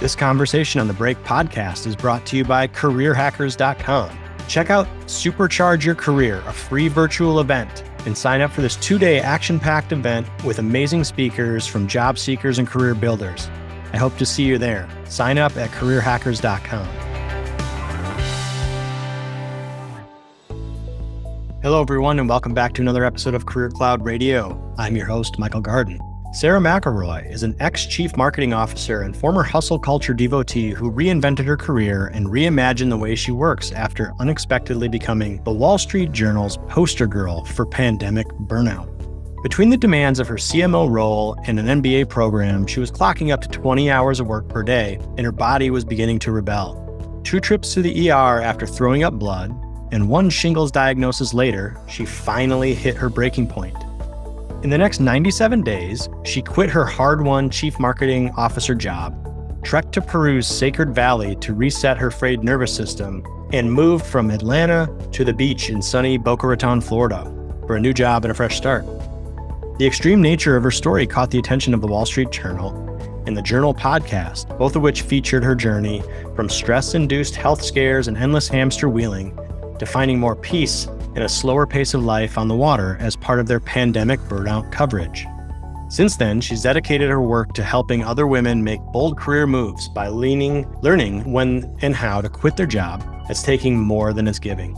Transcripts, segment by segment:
This conversation on the Break podcast is brought to you by careerhackers.com. Check out Supercharge Your Career, a free virtual event, and sign up for this 2-day action-packed event with amazing speakers from job seekers and career builders. I hope to see you there. Sign up at careerhackers.com. Hello, everyone, and welcome back to another episode of Career Cloud Radio. I'm your host, Michael Gardon. Sara McElroy is an ex-chief marketing officer and former hustle culture devotee who reinvented her career and reimagined the way she works after unexpectedly becoming the Wall Street Journal's poster girl for pandemic burnout. Between the demands of her CMO role and an MBA program, she was clocking up to 20 hours of work per day, and her body was beginning to rebel. 2 trips to the ER after throwing up blood, and 1 shingles diagnosis later, she finally hit her breaking point. In the next 97 days, she quit her hard-won chief marketing officer job, trekked to Peru's Sacred Valley to reset her frayed nervous system, and moved from Atlanta to the beach in sunny Boca Raton, Florida, for a new job and a fresh start. The extreme nature of her story caught the attention of the Wall Street Journal and the Journal podcast, both of which featured her journey from stress-induced health scares and endless hamster wheeling to finding more peace and a slower pace of life on the water as part of their pandemic burnout coverage. Since then, she's dedicated her work to helping other women make bold career moves by learning when and how to quit their job that's taking more than it's giving.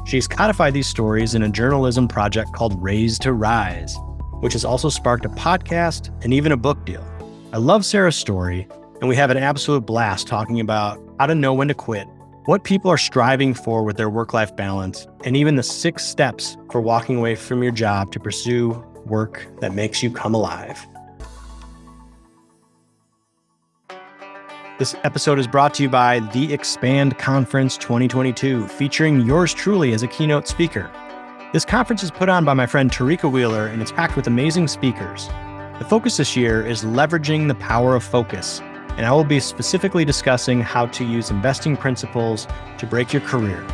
She's codified these stories in a journalism project called Raise to Rise, which has also sparked a podcast and even a book deal. I love Sara's story, and we have an absolute blast talking about how to know when to quit, what people are striving for with their work-life balance, and even the 6 steps for walking away from your job to pursue work that makes you come alive. This episode is brought to you by the Expand Conference 2022, featuring yours truly as a keynote speaker. This conference is put on by my friend Tarika Wheeler, and it's packed with amazing speakers. The focus this year is leveraging the power of focus, and I will be specifically discussing how to use investing principles to break your career.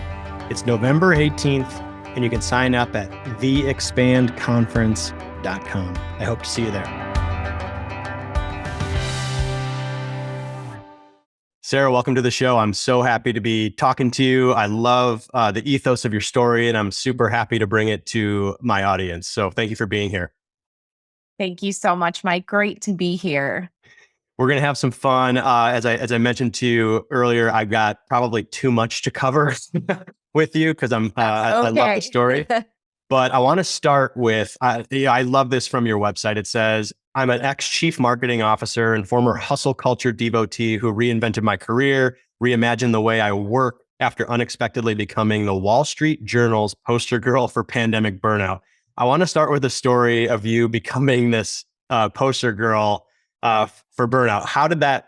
It's November 18th, and you can sign up at theexpandconference.com. I hope to see you there. Sara, welcome to the show. I'm so happy to be talking to you. I love the ethos of your story, and I'm super happy to bring it to my audience. So thank you for being here. Thank you so much, Mike. Great to be here. We're going to have some fun. As I mentioned to you earlier, I've got probably too much to cover with you because I love the story. But I want to start with, I love this from your website. It says, I'm an ex-chief marketing officer and former hustle culture devotee who reinvented my career, reimagined the way I work after unexpectedly becoming the Wall Street Journal's poster girl for pandemic burnout. I want to start with the story of you becoming this poster girl for burnout. How did that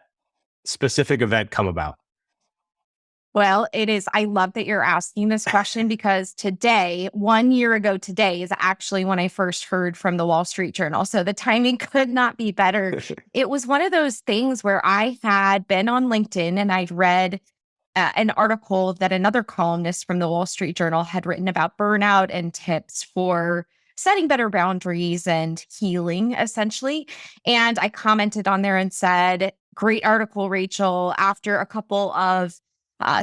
specific event come about? Well, I love that you're asking this question because today, 1 year ago today, is actually when I first heard from the Wall Street Journal. So the timing could not be better. It was one of those things where I had been on LinkedIn and I'd read an article that another columnist from the Wall Street Journal had written about burnout and tips for setting better boundaries and healing, essentially. And I commented on there and said, great article, Rachel. After a couple of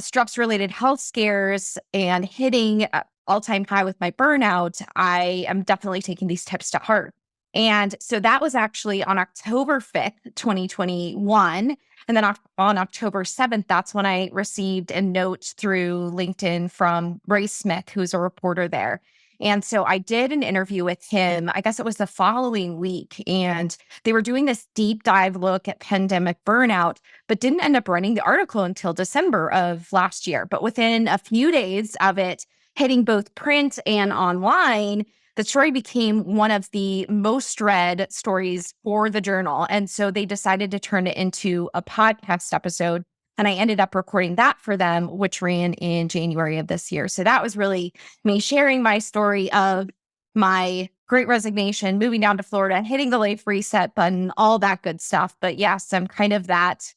stress-related health scares and hitting all-time high with my burnout, I am definitely taking these tips to heart. And so that was actually on October 5th, 2021. And then on October 7th, that's when I received a note through LinkedIn from Ray Smith, who's a reporter there. And so I did an interview with him, I guess it was the following week, and they were doing this deep dive look at pandemic burnout, but didn't end up running the article until December of last year. But within a few days of it hitting both print and online, the story became one of the most read stories for the journal. And so they decided to turn it into a podcast episode. And I ended up recording that for them, which ran in January of this year. So that was really me sharing my story of my great resignation, moving down to Florida, hitting the life reset button, all that good stuff. But yes, I'm kind of that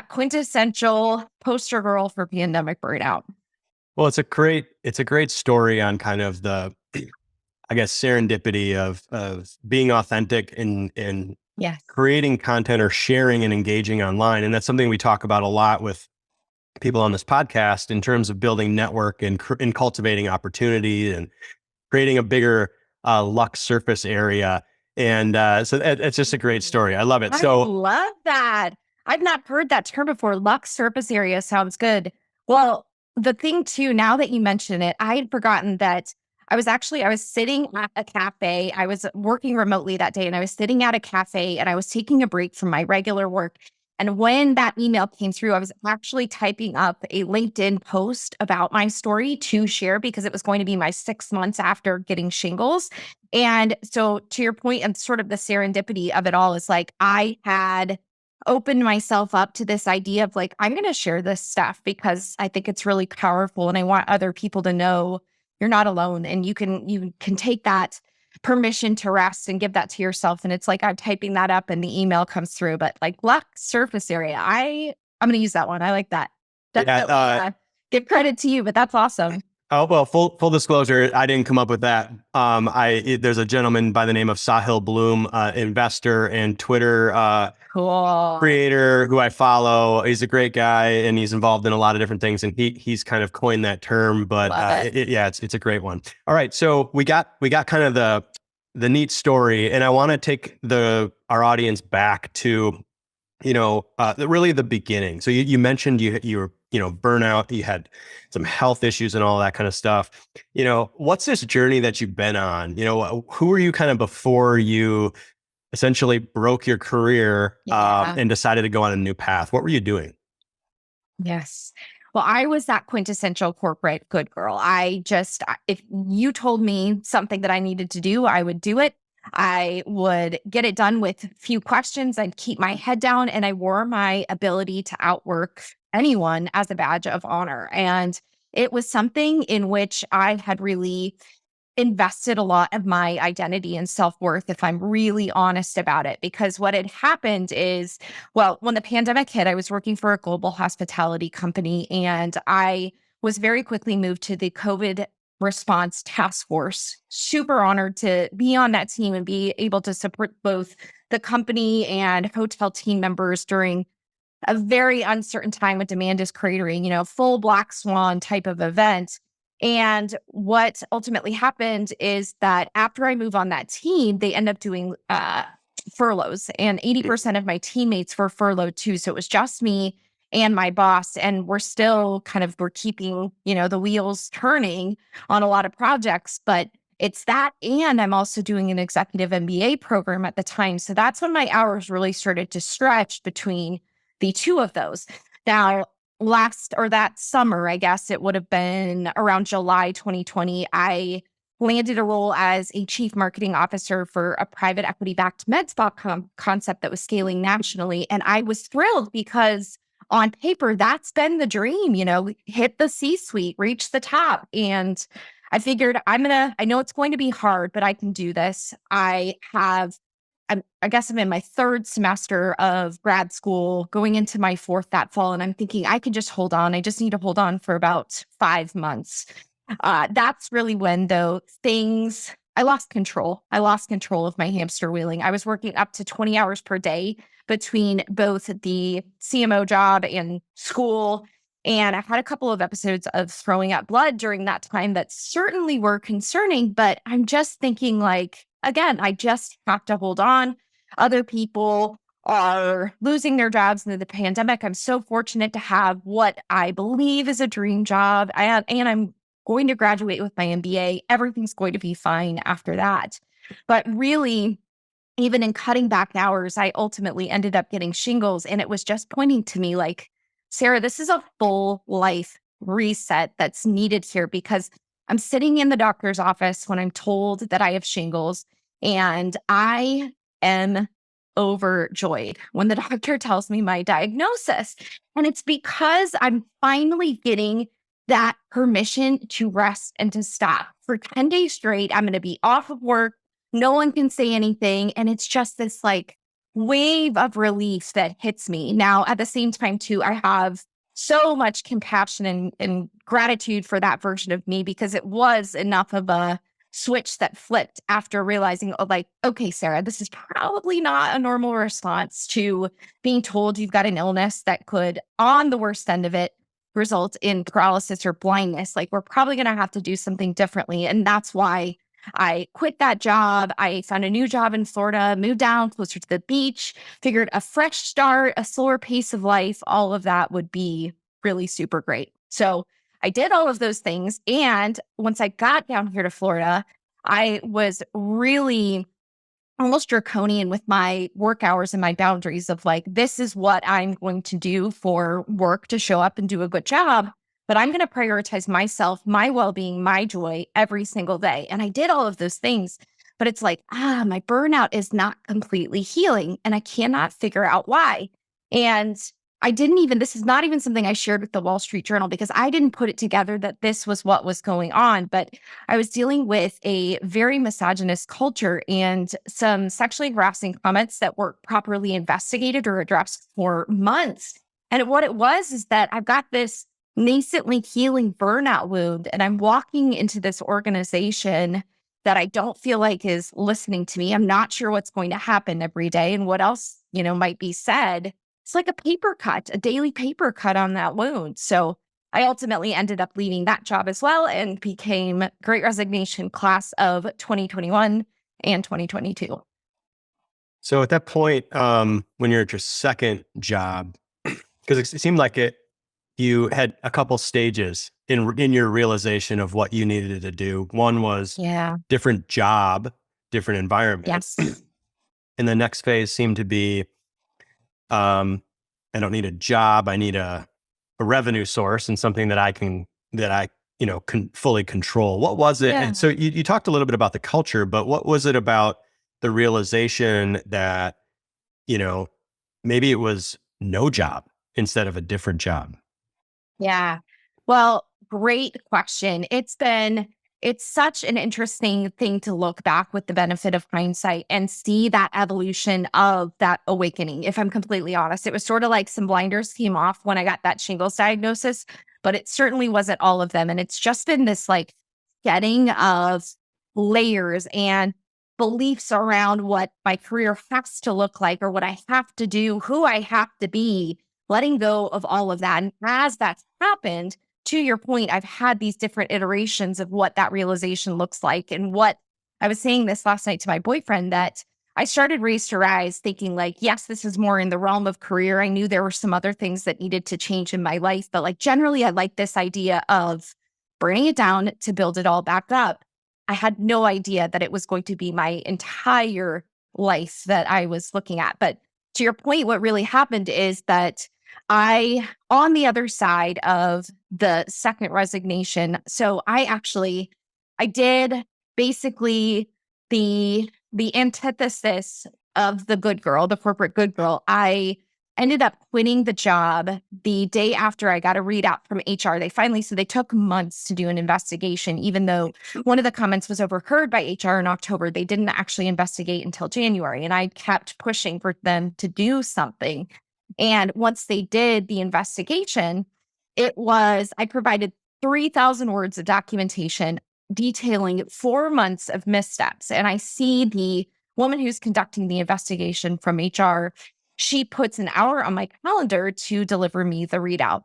quintessential poster girl for pandemic burnout. Well, it's a great story on kind of the, I guess, serendipity of being authentic in Yes. creating content or sharing and engaging online. And that's something we talk about a lot with people on this podcast in terms of building network and cultivating opportunity and creating a bigger luck surface area. And so it's just a great story. I love it. I So love that. I've not heard that term before. Lux surface area sounds good. Well, the thing too, now that you mention it, I had forgotten that I was sitting at a cafe. I was working remotely that day and I was sitting at a cafe and I was taking a break from my regular work. And when that email came through, I was actually typing up a LinkedIn post about my story to share because it was going to be my 6 months after getting shingles. And so, to your point, and sort of the serendipity of it all is like I had opened myself up to this idea of like, I'm going to share this stuff because I think it's really powerful and I want other people to know you're not alone and you can take that permission to rest and give that to yourself. And it's like I'm typing that up and the email comes through. But like luck surface area, I'm going to use that one. I like that. Definitely give credit to you, but that's awesome. oh, well, full disclosure, I didn't come up with that. There's a gentleman by the name of Sahil Bloom, investor and Twitter Cool. creator who I follow. He's a great guy and he's involved in a lot of different things. And he's kind of coined that term, but it's a great one. All right. So we got kind of the neat story, and I want to take our audience back to, really the beginning. So you mentioned you were, burnout, you had some health issues and all that kind of stuff. What's this journey that you've been on? Who were you kind of before you essentially broke your career and decided to go on a new path? What were you doing? Yes. Well, I was that quintessential corporate good girl. If you told me something that I needed to do, I would do it. I would get it done with few questions. I'd keep my head down and I wore my ability to outwork anyone as a badge of honor. And it was something in which I had really invested a lot of my identity and self-worth, if I'm really honest about it. Because what had happened is, well, when the pandemic hit, I was working for a global hospitality company and I was very quickly moved to the COVID response task force. Super honored to be on that team and be able to support both the company and hotel team members during a very uncertain time when demand is cratering, full black swan type of event. And what ultimately happened is that after I move on that team, they end up doing furloughs, and 80% of my teammates were furloughed too. So it was just me and my boss, and we're keeping, the wheels turning on a lot of projects, but it's that. And I'm also doing an executive MBA program at the time. So that's when my hours really started to stretch between the two of those. Now, that summer, I guess it would have been around July 2020, I landed a role as a chief marketing officer for a private equity-backed med spa concept that was scaling nationally. And I was thrilled because on paper, that's been the dream, hit the C-suite, reach the top. And I figured I know it's going to be hard, but I can do this. I guess I'm in my third semester of grad school, going into my fourth that fall. And I'm thinking I can just hold on. I just need to hold on for about 5 months. That's really when, though, I lost control. I lost control of my hamster wheeling. I was working up to 20 hours per day between both the CMO job and school. And I had a couple of episodes of throwing up blood during that time that certainly were concerning, but I'm just thinking again, I just have to hold on. Other people are losing their jobs into the pandemic. I'm so fortunate to have what I believe is a dream job. And I'm going to graduate with my MBA. Everything's going to be fine after that. But really, even in cutting back hours, I ultimately ended up getting shingles. And it was just pointing to me Sara, this is a full life reset that's needed here, because I'm sitting in the doctor's office when I'm told that I have shingles, and I am overjoyed when the doctor tells me my diagnosis. And it's because I'm finally getting that permission to rest and to stop. For 10 days straight, I'm going to be off of work. No one can say anything. And it's just this wave of relief that hits me. Now, at the same time, too, I have so much compassion and gratitude for that version of me, because it was enough of a switch that flipped after realizing, oh, like, okay, Sarah, this is probably not a normal response to being told you've got an illness that could, on the worst end of it, result in paralysis or blindness. Like, we're probably going to have to do something differently. And that's why I quit that job. I found a new job in Florida, moved down closer to the beach, figured a fresh start, a slower pace of life, all of that would be really super great. So I did all of those things. And once I got down here to Florida, I was really almost draconian with my work hours and my boundaries of like, this is what I'm going to do for work to show up and do a good job. But I'm going to prioritize myself, my well-being, my joy every single day. And I did all of those things. But it's like, my burnout is not completely healing and I cannot figure out why. And this is not even something I shared with the Wall Street Journal because I didn't put it together that this was what was going on. But I was dealing with a very misogynist culture and some sexually harassing comments that weren't properly investigated or addressed for months. And what it was is that I've got this nascently healing burnout wound, and I'm walking into this organization that I don't feel like is listening to me. I'm not sure what's going to happen every day and what else, might be said. It's like a paper cut, a daily paper cut on that wound. So I ultimately ended up leaving that job as well and became Great Resignation class of 2021 and 2022. So at that point, when you're at your second job, because it seemed like you had a couple stages in your realization of what you needed to do. One was different job, different environment. Yes. And the next phase seemed to be, I don't need a job. I need a revenue source and something that I can fully control. What was it? Yeah. And so you talked a little bit about the culture, but what was it about the realization that, maybe it was no job instead of a different job? Yeah. Well, great question. It's such an interesting thing to look back with the benefit of hindsight and see that evolution of that awakening. If I'm completely honest, it was sort of like some blinders came off when I got that shingles diagnosis, but it certainly wasn't all of them. And it's just been this like getting of layers and beliefs around what my career has to look like or what I have to do, who I have to be, letting go of all of that. And as that's happened, to your point, I've had these different iterations of what that realization looks like. And what I was saying this last night to my boyfriend that I started Raise to Rise thinking like, yes, this is more in the realm of career. I knew there were some other things that needed to change in my life, but like generally I like this idea of burning it down to build it all back up. I had no idea that it was going to be my entire life that I was looking at. But to your point, what really happened is that on the other side of the second resignation, so I did basically the antithesis of the good girl, the corporate good girl. I ended up quitting the job the day after I got a readout from HR. So they took months to do an investigation, even though one of the comments was overheard by HR in October. They didn't actually investigate until January. And I kept pushing for them to do something. And once they did the investigation, I provided 3,000 words of documentation detailing 4 months of missteps. And I see the woman who's conducting the investigation from HR, she puts an hour on my calendar to deliver me the readout.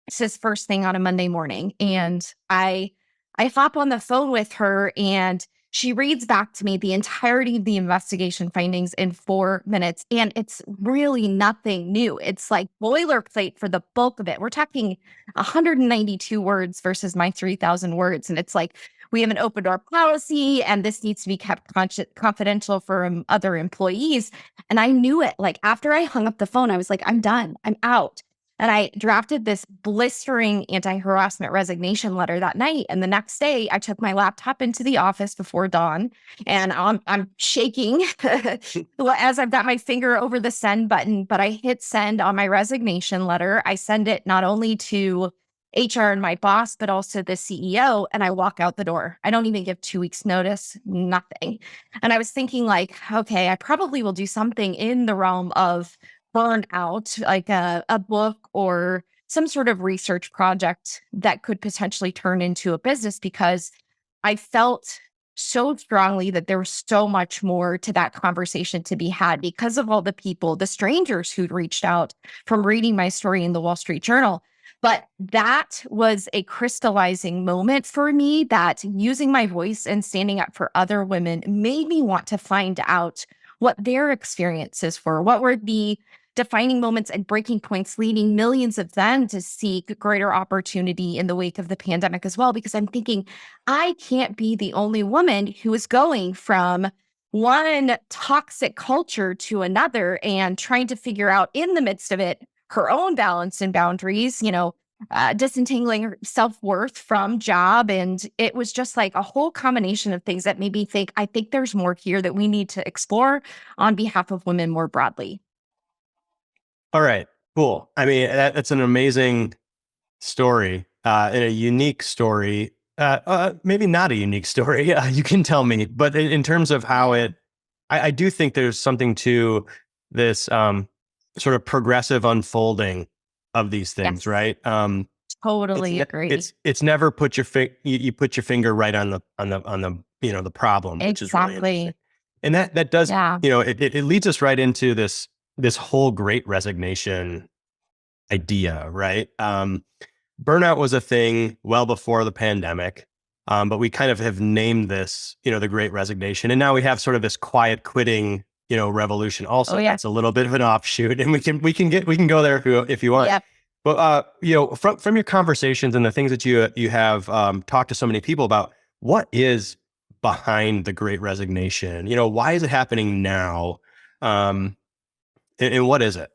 It says first thing on a Monday morning. And I hop on the phone with her and she reads back to me the entirety of the investigation findings in 4 minutes. And it's really nothing new. It's like boilerplate for the bulk of it. We're talking 192 words versus my 3,000 words. And it's like, we have an open door policy and this needs to be kept confidential for other employees. And I knew it. Like after I hung up the phone, I was like, I'm done. I'm out. And I drafted this blistering anti-harassment resignation letter that night. And the next day, I took my laptop into the office before dawn, and I'm shaking as I've got my finger over the send button. But I hit send on my resignation letter. I send it not only to HR and my boss, but also the CEO, and I walk out the door. I don't even give 2 weeks notice, nothing. And I was thinking like, okay, I probably will do something in the realm of burnout, like a book or some sort of research project that could potentially turn into a business, because I felt so strongly that there was so much more to that conversation to be had because of all the people, the strangers who'd reached out from reading my story in the Wall Street Journal. But that was a crystallizing moment for me, that using my voice and standing up for other women made me want to find out what their experiences were, what were the defining moments and breaking points leading millions of them to seek greater opportunity in the wake of the pandemic as well. Because I'm thinking, I can't be the only woman who is going from one toxic culture to another and trying to figure out in the midst of it her own balance and boundaries, disentangling her self-worth from job. And it was just like a whole combination of things that made me think, I think there's more here that we need to explore on behalf of women more broadly. All right, cool. I mean, that's an amazing story, and a unique story. Maybe not a unique story. You can tell me, but in terms of how I do think there's something to this sort of progressive unfolding of these things, Yes, right? totally agree. It's never put your you put your finger right on the the problem, which is really interesting. Exactly. And that does, Yeah. it leads us right into this whole great resignation idea, right? Burnout was a thing well before the pandemic, but we kind of have named this, the great resignation. And now we have sort of this quiet quitting, revolution Oh, also. yeah. That's a little bit of an offshoot, and we can go there if you want. Yep. But from your conversations and the things that you have talked to so many people about, what is behind the great resignation? Why is it happening now? And what is it?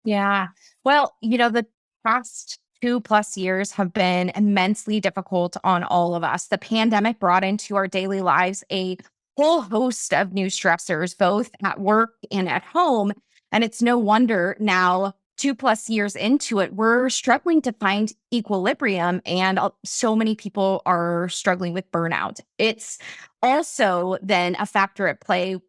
Yeah. Well, the past 2+ years have been immensely difficult on all of us. The pandemic brought into our daily lives a whole host of new stressors, both at work and at home. And it's no wonder now, 2+ years into it, we're struggling to find equilibrium. And so many people are struggling with burnout. It's also then a factor at play,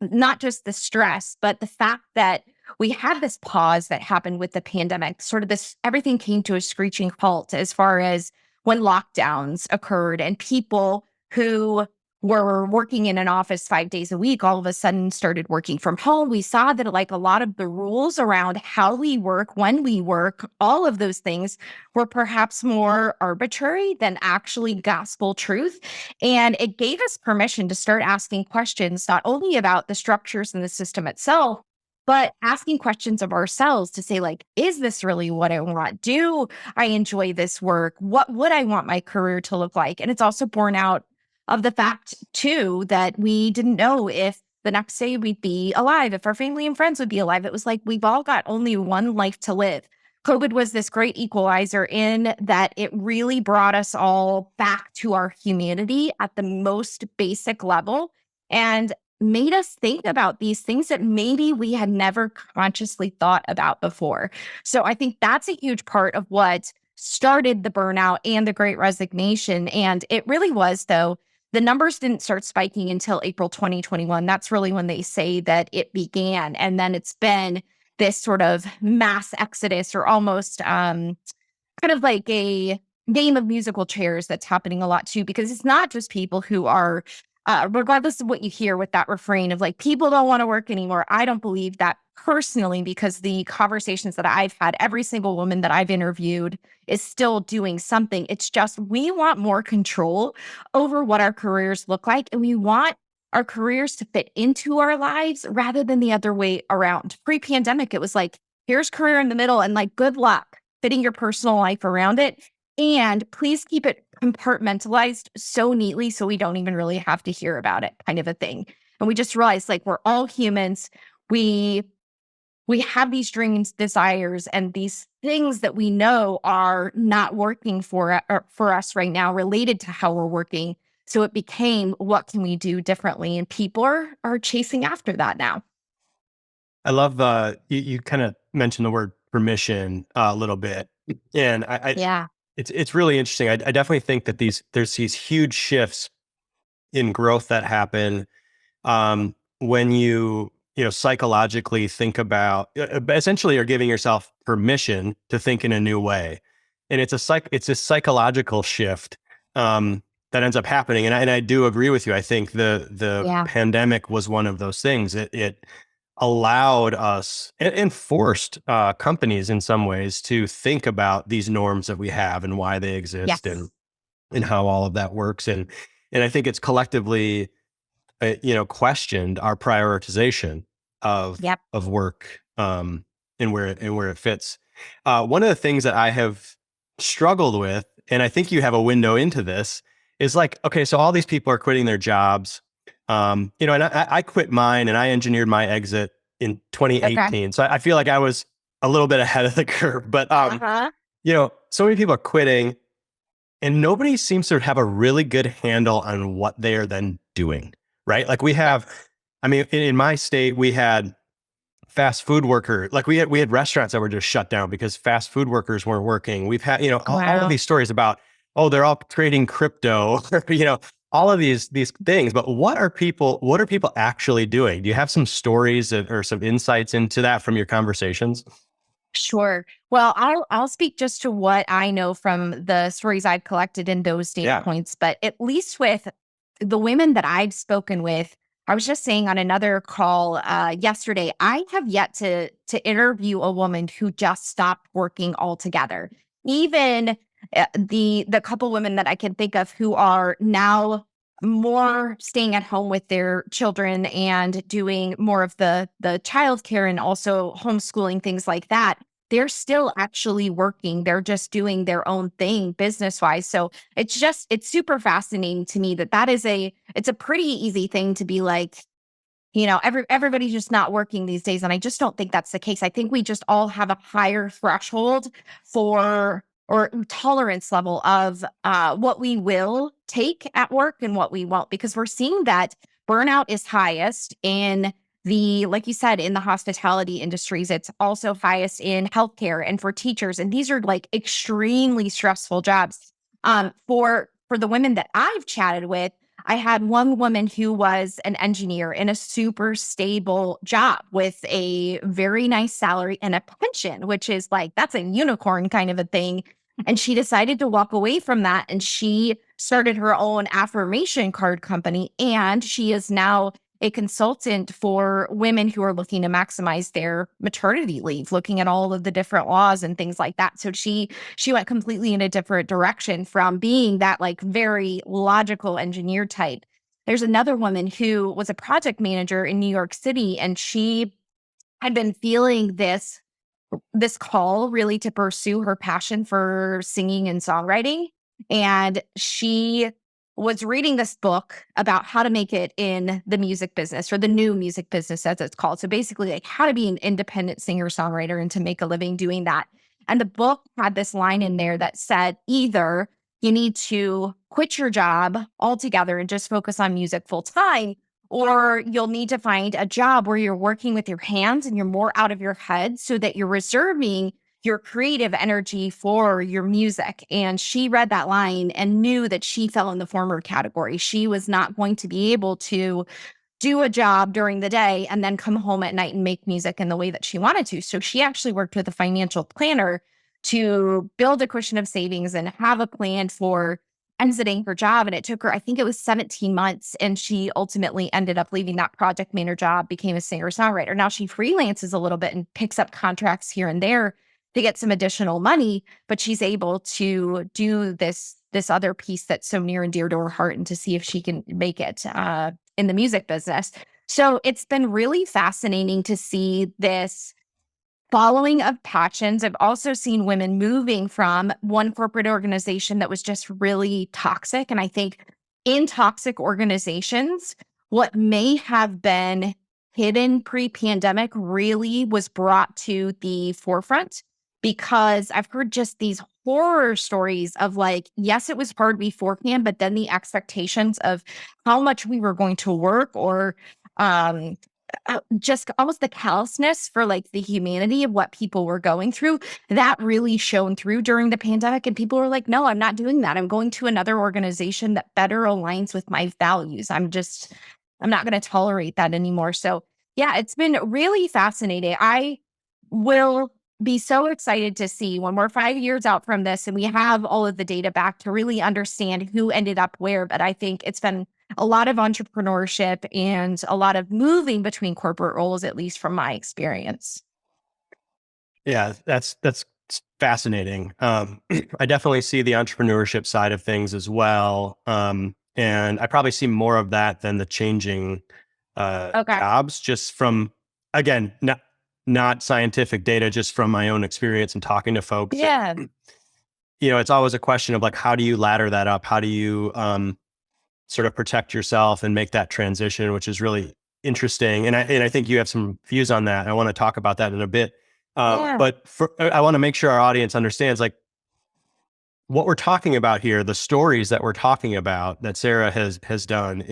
not just the stress, but the fact that we had this pause that happened with the pandemic, sort of this, everything came to a screeching halt as far as when lockdowns occurred and people who were working in an office 5 days a week all of a sudden started working from home. We saw that like a lot of the rules around how we work, when we work, all of those things were perhaps more arbitrary than actually gospel truth. And it gave us permission to start asking questions, not only about the structures and the system itself, but asking questions of ourselves to say, like, is this really what I want? Do I enjoy this work? What would I want my career to look like? And it's also borne out of the fact, too, that we didn't know if the next day we'd be alive, if our family and friends would be alive. It was like we've all got only one life to live. COVID was this great equalizer in that it really brought us all back to our humanity at the most basic level and made us think about these things that maybe we had never consciously thought about before. So I think that's a huge part of what started the burnout and the great resignation. And it really was, though, the numbers didn't start spiking until April 2021. That's really when they say that it began. And then it's been this sort of mass exodus, or almost kind of like a game of musical chairs that's happening a lot too, because it's not just people who are, regardless of what you hear with that refrain of like, people don't want to work anymore. I don't believe that personally, because the conversations that I've had, every single woman that I've interviewed is still doing something. It's just, we want more control over what our careers look like. And we want our careers to fit into our lives rather than the other way around. Pre-pandemic, it was like, here's career in the middle and like, good luck fitting your personal life around it. And please keep it compartmentalized so neatly so we don't even really have to hear about it, kind of a thing. And we just realized like we're all humans. We have these dreams, desires, and these things that we know are not working for us right now related to how we're working. So it became, what can we do differently? And people are chasing after that now. I love you kind of mentioned the word permission a little bit, and Yeah. it's really interesting. I definitely think that there's these huge shifts in growth that happen when psychologically think about, essentially you're giving yourself permission to think in a new way, and it's a psychological shift. that ends up happening. And I do agree with you. I think the Yeah. pandemic was one of those things. It allowed us and forced companies in some ways to think about these norms that we have and why they exist, Yes. and how all of that works. And I think it's collectively, questioned our prioritization Yep. of work, and where it fits. One of the things that I have struggled with, and I think you have a window into this, is like, okay, so all these people are quitting their jobs, and I quit mine and I engineered my exit in Okay. 2018. So I feel like I was a little bit ahead of the curve, but Uh-huh. so many people are quitting and nobody seems to have a really good handle on what they are then doing, right? Like we have, Yes. I mean, in my state, we had fast food worker, like we had restaurants that were just shut down because fast food workers weren't working. We've had, all of Wow. these stories about, oh, they're all trading crypto, all of these things. But what are people actually doing? Do you have some stories or some insights into that from your conversations? Sure. Well, I'll speak just to what I know from the stories I've collected in those data Yeah. points, but at least with the women that I've spoken with, I was just saying on another call yesterday, I have yet to interview a woman who just stopped working altogether. Even the couple women that I can think of who are now more staying at home with their children and doing more of the childcare and also homeschooling, things like that, they're still actually working. They're just doing their own thing business wise. So it's super fascinating to me that it's a pretty easy thing to be like, everybody's just not working these days. And I just don't think that's the case. I think we just all have a higher threshold for or tolerance level of what we will take at work and what we won't, because we're seeing that burnout is highest in like you said, in the hospitality industries. It's also highest in healthcare and for teachers. And these are like extremely stressful jobs. For the women that I've chatted with, I had one woman who was an engineer in a super stable job with a very nice salary and a pension, which is like, that's a unicorn kind of a thing. And she decided to walk away from that and she started her own affirmation card company. And she is now a consultant for women who are looking to maximize their maternity leave, looking at all of the different laws and things like that. So she went completely in a different direction from being that like very logical engineer type. There's another woman who was a project manager in New York City, and she had been feeling this call really to pursue her passion for singing and songwriting. And she was reading this book about how to make it in the music business, or the new music business, as it's called. So basically, like how to be an independent singer songwriter and to make a living doing that. And the book had this line in there that said either you need to quit your job altogether and just focus on music full time, or you'll need to find a job where you're working with your hands and you're more out of your head so that you're reserving your creative energy for your music. And she read that line and knew that she fell in the former category. She was not going to be able to do a job during the day and then come home at night and make music in the way that she wanted to. So she actually worked with a financial planner to build a cushion of savings and have a plan for exiting her job. And it took her, I think it was 17 months. And she ultimately ended up leaving that project manager job, became a singer songwriter. Now she freelances a little bit and picks up contracts here and there to get some additional money, but she's able to do this other piece that's so near and dear to her heart, and to see if she can make it in the music business. So it's been really fascinating to see this following of passions. I've also seen women moving from one corporate organization that was just really toxic. And I think in toxic organizations, what may have been hidden pre-pandemic really was brought to the forefront, because I've heard just these horror stories of like, yes, it was hard beforehand, but then the expectations of how much we were going to work, or um, just almost the callousness for like the humanity of what people were going through, that really shone through during the pandemic. And people were like, no, I'm not doing that. I'm going to another organization that better aligns with my values. I'm not going to tolerate that anymore. So yeah, it's been really fascinating. I will be so excited to see when we're 5 years out from this and we have all of the data back to really understand who ended up where. But I think it's been a lot of entrepreneurship and a lot of moving between corporate roles, at least from my experience. Yeah, that's fascinating. I definitely see the entrepreneurship side of things as well. And I probably see more of that than the changing Okay. jobs, just from, again, not scientific data, just from my own experience and talking to folks. Yeah. It's always a question of like, how do you ladder that up? How do you sort of protect yourself and make that transition, which is really interesting. And I think you have some views on that. I want to talk about that in a bit. Yeah. But I want to make sure our audience understands like what we're talking about here, the stories that we're talking about that Sara has done.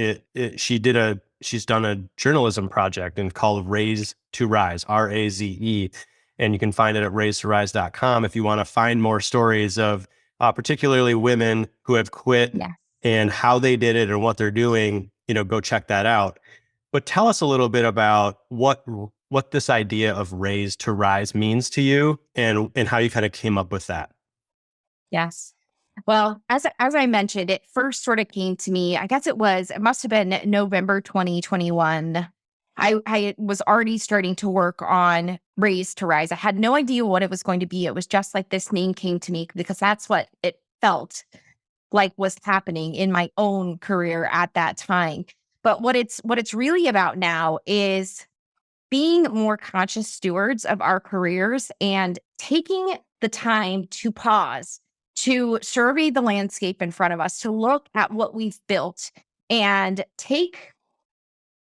She's done a journalism project and called Raise to Rise, RAZE. And you can find it at raise2rise.com if you want to find more stories of particularly women who have quit Yeah. and how they did it and what they're doing. Go check that out. But tell us a little bit about what this idea of Raise to Rise means to you and how you kind of came up with that. Yes. Well, as I mentioned, it first sort of came to me, I guess it must have been November 2021. I was already starting to work on Raise to Rise. I had no idea what it was going to be. It was just like this name came to me because that's what it felt like was happening in my own career at that time. But what it's really about now is being more conscious stewards of our careers and taking the time to pause, to survey the landscape in front of us, to look at what we've built and take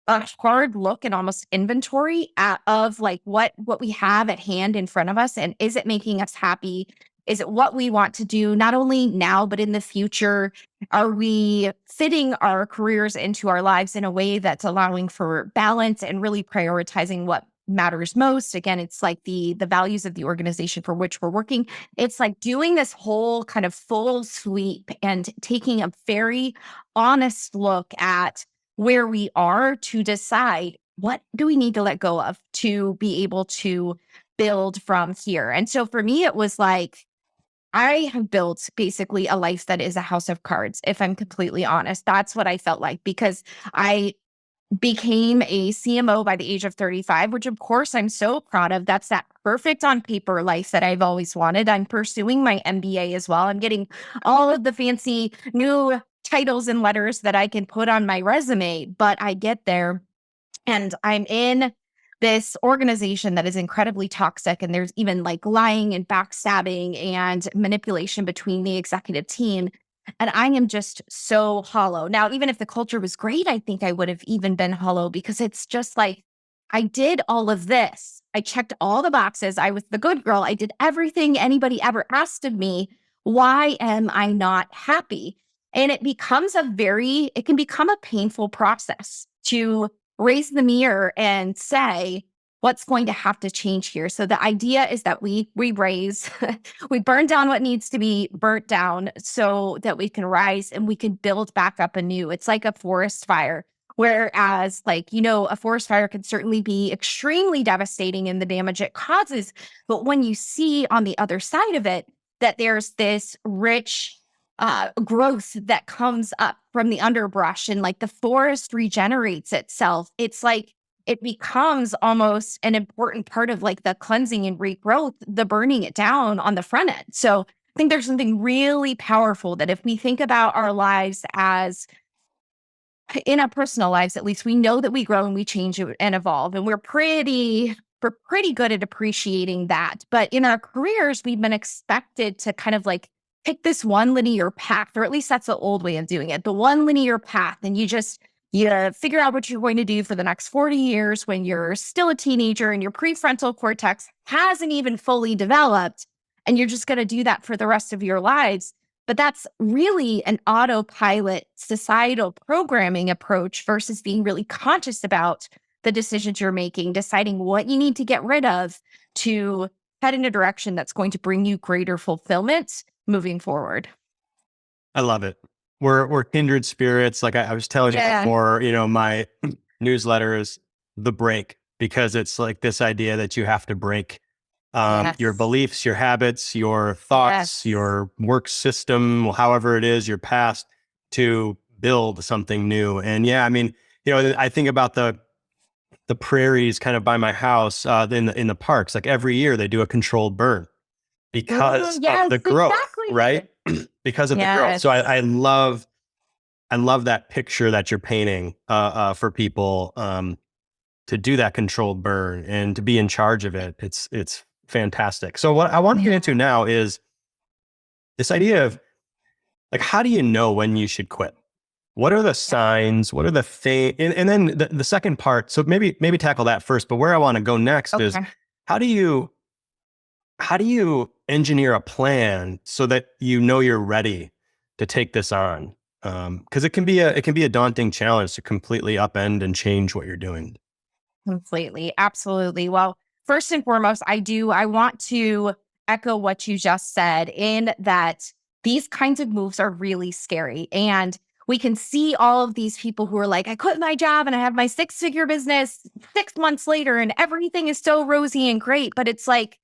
a hard look and almost inventory of like what we have at hand in front of us. And is it making us happy? Is it what we want to do, not only now, but in the future? Are we fitting our careers into our lives in a way that's allowing for balance and really prioritizing what matters most? Again, it's like the values of the organization for which we're working. It's like doing this whole kind of full sweep and taking a very honest look at where we are to decide what do we need to let go of to be able to build from here. And so for me, it was like, I have built basically a life that is a house of cards, if I'm completely honest. That's what I felt like because I became a CMO by the age of 35, which of course I'm so proud of. That's that perfect on paper life that I've always wanted. I'm pursuing my MBA as well. I'm getting all of the fancy new titles and letters that I can put on my resume, but I get there and I'm in this organization that is incredibly toxic. And there's even like lying and backstabbing and manipulation between the executive team. And I am just so hollow. Now, even if the culture was great, I think I would have even been hollow because it's just like, I did all of this. I checked all the boxes. I was the good girl. I did everything anybody ever asked of me. Why am I not happy? And it can become a painful process to raise the mirror and say, what's going to have to change here? So the idea is that we raise, we burn down what needs to be burnt down so that we can rise and we can build back up anew. It's like a forest fire. Whereas a forest fire can certainly be extremely devastating in the damage it causes. But when you see on the other side of it, that there's this rich growth that comes up from the underbrush and like the forest regenerates itself. It's like it becomes almost an important part of like the cleansing and regrowth, the burning it down on the front end. So I think there's something really powerful that if we think about our lives as in our personal lives, at least we know that we grow and we change and evolve. And we're pretty good at appreciating that. But in our careers, we've been expected to kind of like pick this one linear path, or at least that's the old way of doing it, the one linear path. And you figure out what you're going to do for the next 40 years when you're still a teenager and your prefrontal cortex hasn't even fully developed. And you're just going to do that for the rest of your lives. But that's really an autopilot societal programming approach versus being really conscious about the decisions you're making, deciding what you need to get rid of to head in a direction that's going to bring you greater fulfillment moving forward. I love it. We're kindred spirits. Like I was telling you before, my newsletter is The Break, because it's like this idea that you have to break your Yes. beliefs, your habits, your thoughts, Yes. your work system, however it is, your past, to build something new. And yeah, I mean, I think about the prairies kind of by my house, in the parks. Like every year they do a controlled burn because of Yes, the growth, exactly. right? Because of the growth. So Yes. I love that picture that you're painting, for people, to do that controlled burn and to be in charge of it. It's fantastic. So what I want to get into Yeah. now is this idea of, like, how do you know when you should quit? What are the Yeah. signs? What are the things? And then the second part. So maybe tackle that first. But where I want to go next is, Okay. how do you how do you engineer a plan so that you're ready to take this on? Because it can be a daunting challenge to completely upend and change what you're doing. Completely. Absolutely. Well, first and foremost, I want to echo what you just said in that these kinds of moves are really scary. And we can see all of these people who are like, I quit my job and I have my six-figure business 6 months later and everything is so rosy and great. But it's like,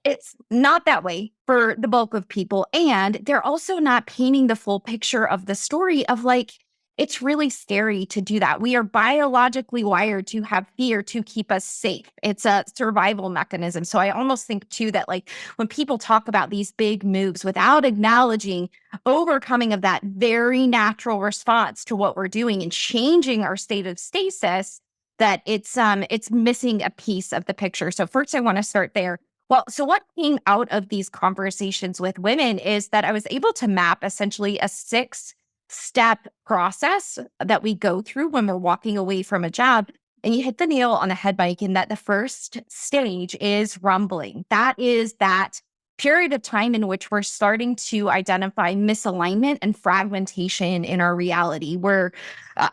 it's not that way for the bulk of people. And they're also not painting the full picture of the story of like, it's really scary to do that. We are biologically wired to have fear to keep us safe. It's a survival mechanism. So I almost think too that like when people talk about these big moves without acknowledging overcoming of that very natural response to what we're doing and changing our state of stasis, that it's missing a piece of the picture. So first I want to start there. Well, so what came out of these conversations with women is that I was able to map essentially a 6-step process that we go through when we're walking away from a job. And you hit the nail on the head, Mike, in that the first stage is rumbling. That is that period of time in which we're starting to identify misalignment and fragmentation in our reality. We're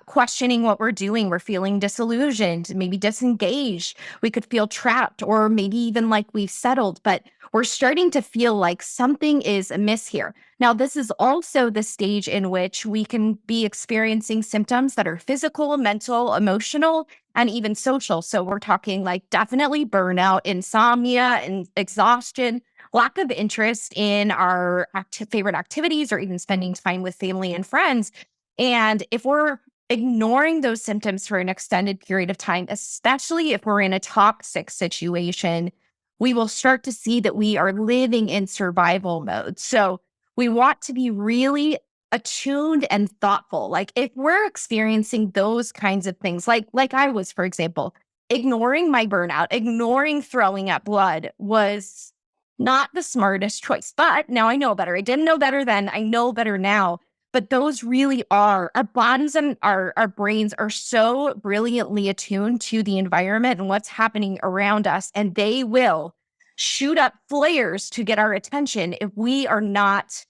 questioning what we're doing. We're feeling disillusioned, maybe disengaged. We could feel trapped or maybe even like we've settled, but we're starting to feel like something is amiss here. Now, this is also the stage in which we can be experiencing symptoms that are physical, mental, emotional, and even social. So we're talking like definitely burnout, insomnia, and exhaustion, lack of interest in our favorite activities, or even spending time with family and friends. And if we're ignoring those symptoms for an extended period of time, especially if we're in a toxic situation, we will start to see that we are living in survival mode. So we want to be really attuned and thoughtful. Like if we're experiencing those kinds of things, like I was, for example, ignoring my burnout, ignoring throwing up blood was not the smartest choice. But now I know better. I didn't know better then. I know better now. But those really are, our bodies and our brains are so brilliantly attuned to the environment and what's happening around us. And they will shoot up flares to get our attention if we are not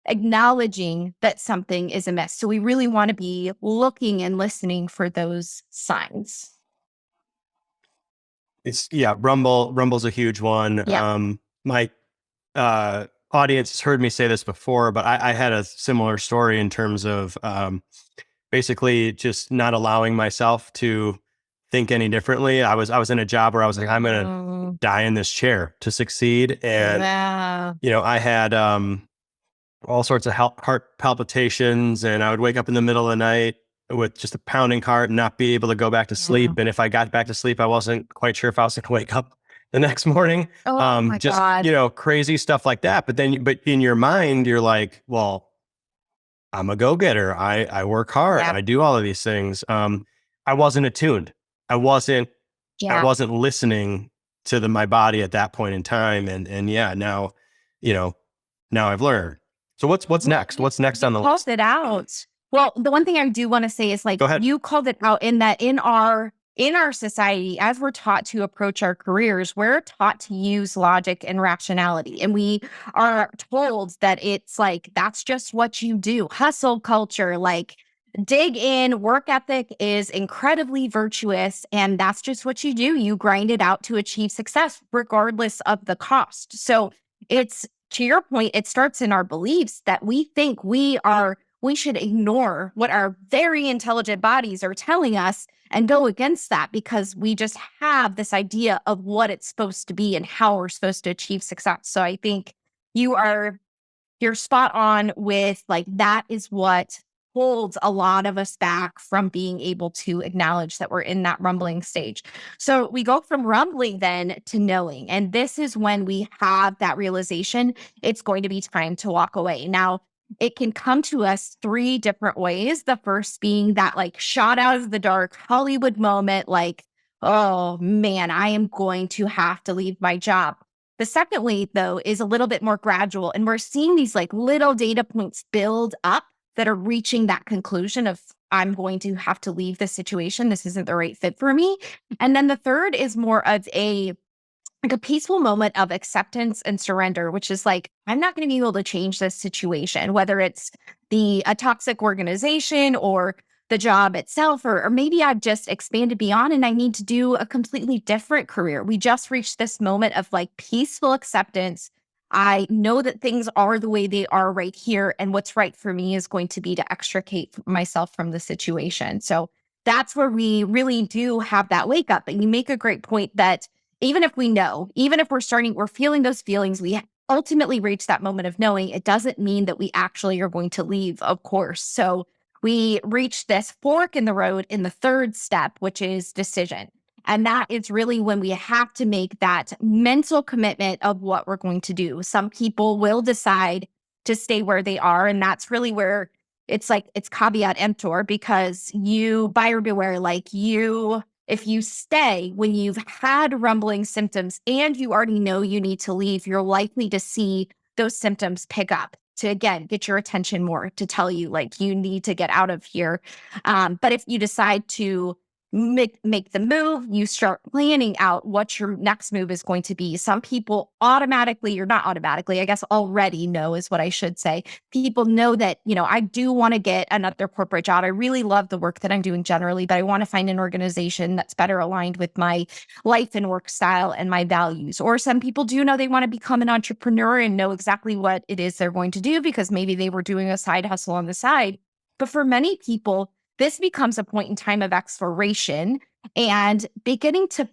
acknowledging that something is amiss. So we really want to be looking and listening for those signs. Rumble's a huge one. Yeah. My audience has heard me say this before, but I had a similar story in terms of, basically just not allowing myself to think any differently. I was in a job where I was like, I'm gonna Mm, die in this chair to succeed, and yeah. I had, all sorts of heart palpitations, and I would wake up in the middle of the night with just a pounding heart and not be able to go back to Yeah. sleep. And if I got back to sleep, I wasn't quite sure if I was going to wake up the next morning. Oh my Just, God. crazy stuff like that. But in your mind, you're like, well, I'm a go-getter. I work hard. Yeah. I do all of these things. I wasn't attuned. I wasn't, I Yeah. wasn't listening to my body at that point in time. And yeah, now, you know, now I've learned. So what's Well, next? What's next you on the called list? it out. Well, the one thing I do want to say is like Go ahead. you called it out in that in our society, as we're taught to approach our careers, we're taught to use logic and rationality. And we are told that it's like that's just what you do. Hustle culture, like dig in, work ethic is incredibly virtuous, and that's just what you do. You grind it out to achieve success, regardless of the cost. So it's to your point, it starts in our beliefs that we think we should ignore what our very intelligent bodies are telling us and go against that because we just have this idea of what it's supposed to be and how we're supposed to achieve success. So I think you're spot on with like, that is what holds a lot of us back from being able to acknowledge that we're in that rumbling stage. So we go from rumbling then to knowing. And this is when we have that realization it's going to be time to walk away. Now, it can come to us three different ways. The first being that like shot out of the dark Hollywood moment, like, oh man, I am going to have to leave my job. The second way, though, is a little bit more gradual. And we're seeing these like little data points build up that are reaching that conclusion of, I'm going to have to leave this situation. This isn't the right fit for me. And then the third is more of a peaceful moment of acceptance and surrender, which is like, I'm not going to be able to change this situation, whether it's a toxic organization or the job itself, or maybe I've just expanded beyond and I need to do a completely different career. We just reached this moment of like peaceful acceptance. I know that things are the way they are right here. And what's right for me is going to be to extricate myself from the situation. So that's where we really do have that wake up. And you make a great point that even if we know, even if we're feeling those feelings, we ultimately reach that moment of knowing, it doesn't mean that we actually are going to leave, of course. So we reach this fork in the road in the third step, which is decision. And that is really when we have to make that mental commitment of what we're going to do. Some people will decide to stay where they are. And that's really where it's like, it's caveat emptor, because buyer beware, if you stay when you've had rumbling symptoms and you already know you need to leave, you're likely to see those symptoms pick up to, again, get your attention more, to tell you like you need to get out of here. But if you decide to make the move, you start planning out what your next move is going to be. Some people already know is what I should say. People know that, I do want to get another corporate job. I really love the work that I'm doing generally, but I want to find an organization that's better aligned with my life and work style and my values. Or some people do know they want to become an entrepreneur and know exactly what it is they're going to do because maybe they were doing a side hustle on the side. But for many people, this becomes a point in time of exploration and beginning to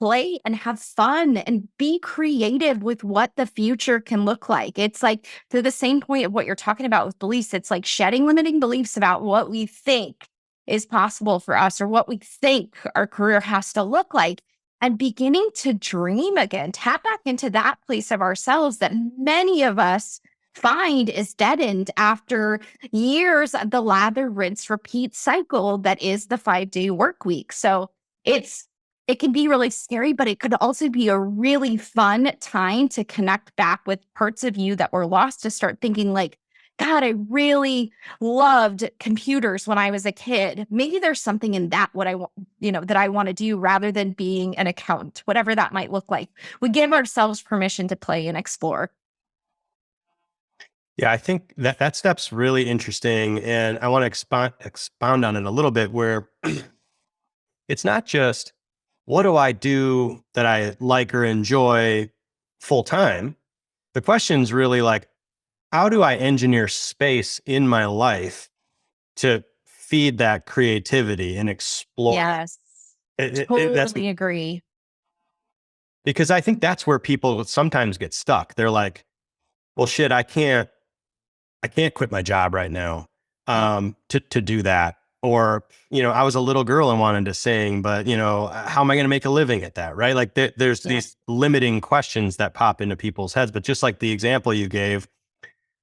play and have fun and be creative with what the future can look like. It's like, to the same point of what you're talking about with beliefs, it's like shedding limiting beliefs about what we think is possible for us or what we think our career has to look like, and beginning to dream again, tap back into that place of ourselves that many of us find is deadened after years of the lather, rinse, repeat cycle that is the 5-day work week. So it can be really scary, but it could also be a really fun time to connect back with parts of you that were lost, to start thinking like, God, I really loved computers when I was a kid. Maybe there's something in that that I want to do rather than being an accountant, whatever that might look like. We give ourselves permission to play and explore. Yeah, I think that step's really interesting, and I want to expound on it a little bit, where it's not just what do I do that I like or enjoy full time. The question's really like, how do I engineer space in my life to feed that creativity and explore? Yes, That's totally agree. because I think that's where people sometimes get stuck. They're like, well, shit, I can't quit my job right now to do that. Or, I was a little girl and wanted to sing, but, how am I going to make a living at that? Right. Like there's these limiting questions that pop into people's heads. But just like the example you gave,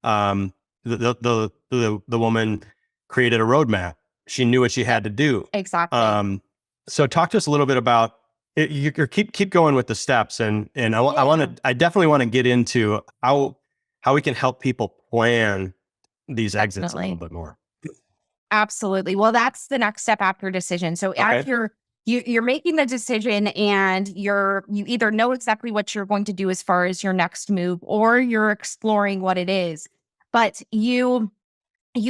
the woman created a roadmap. She knew what she had to do. Exactly. So talk to us a little bit about it. You keep going with the steps, and I definitely want to get into how we can help people plan these exits a little bit more. Absolutely. Well, that's the next step after decision. So as you're making the decision and you either know exactly what you're going to do as far as your next move, or you're exploring what it is. But you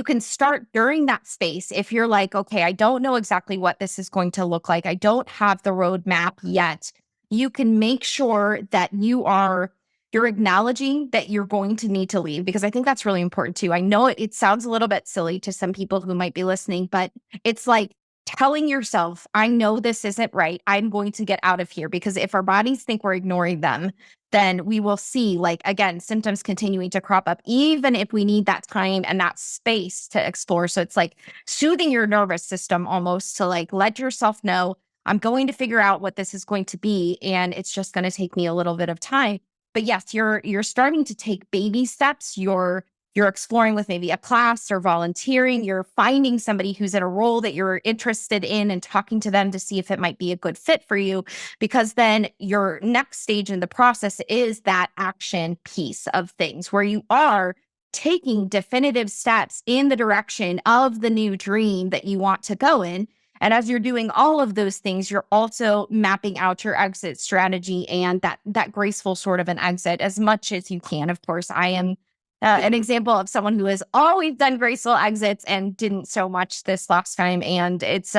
can start during that space. If you're like, okay, I don't know exactly what this is going to look like, I don't have the roadmap yet, you can make sure that you're acknowledging that you're going to need to leave, because I think that's really important too. I know it sounds a little bit silly to some people who might be listening, but it's like, telling yourself, I know this isn't right. I'm going to get out of here. Because if our bodies think we're ignoring them, then we will see, like, again, symptoms continuing to crop up, even if we need that time and that space to explore. So it's like soothing your nervous system almost to like let yourself know, I'm going to figure out what this is going to be. And it's just going to take me a little bit of time. But yes, you're starting to take baby steps. You're exploring with maybe a class or volunteering. You're finding somebody who's in a role that you're interested in and talking to them to see if it might be a good fit for you. Because then your next stage in the process is that action piece of things where you are taking definitive steps in the direction of the new dream that you want to go in. And as you're doing all of those things, you're also mapping out your exit strategy and that graceful sort of an exit as much as you can. Of course, I am an example of someone who has always done graceful exits and didn't so much this last time. And it's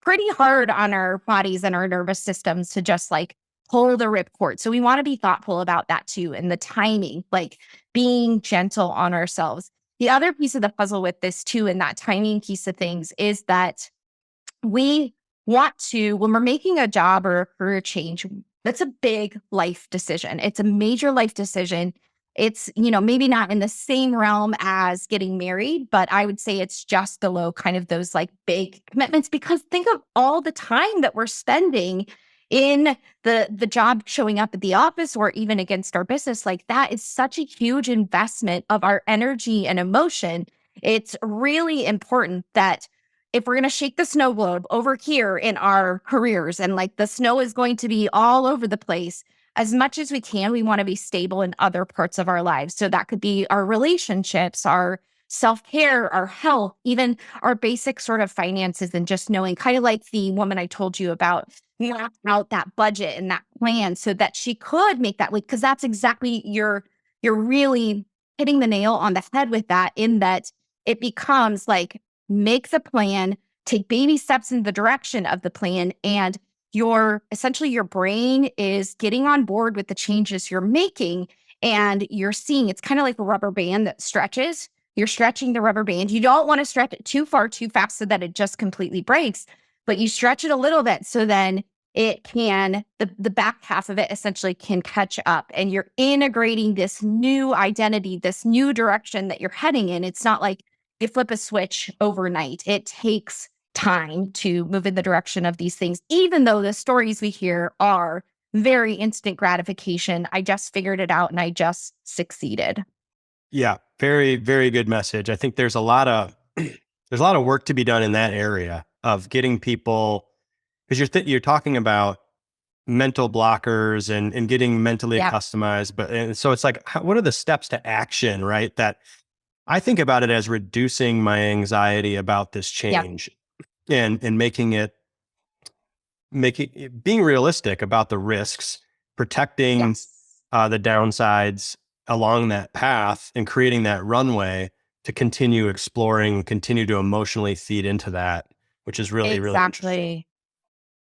pretty hard on our bodies and our nervous systems to just like pull the ripcord. So we want to be thoughtful about that too. And the timing, like being gentle on ourselves. The other piece of the puzzle with this too, and that timing piece of things, is that we want to, when we're making a job or a career change, that's a big life decision. It's a major life decision. It's, maybe not in the same realm as getting married, but I would say it's just below kind of those like big commitments, because think of all the time that we're spending in the job showing up at the office or even against our business. Like that is such a huge investment of our energy and emotion. It's really important that if we're going to shake the snow globe over here in our careers and like the snow is going to be all over the place, as much as we can, we want to be stable in other parts of our lives. So that could be our relationships, our self-care, our health, even our basic sort of finances, and just knowing, kind of like the woman I told you about, map out that budget and that plan so that she could make that leap. Because that's exactly, you're really hitting the nail on the head with that, in that it becomes like, make the plan, take baby steps in the direction of the plan, and essentially your brain is getting on board with the changes you're making, and you're seeing it's kind of like a rubber band that stretches. You're stretching the rubber band. You don't want to stretch it too far, too fast so that it just completely breaks, but you stretch it a little bit so then it can, the back half of it essentially can catch up, and you're integrating this new identity, this new direction that you're heading in. It's not like you flip a switch overnight. It takes time to move in the direction of these things, even though the stories we hear are very instant gratification. I just figured it out and I just succeeded. Yeah, very, very good message. I think there's a lot of work to be done in that area of getting people, because you're talking about mental blockers and getting mentally customized, and so it's like, what are the steps to action, right? That I think about it as reducing my anxiety about this change, and being realistic about the risks, protecting the downsides along that path, and creating that runway to continue exploring, continue to emotionally feed into that, which is really, really interesting.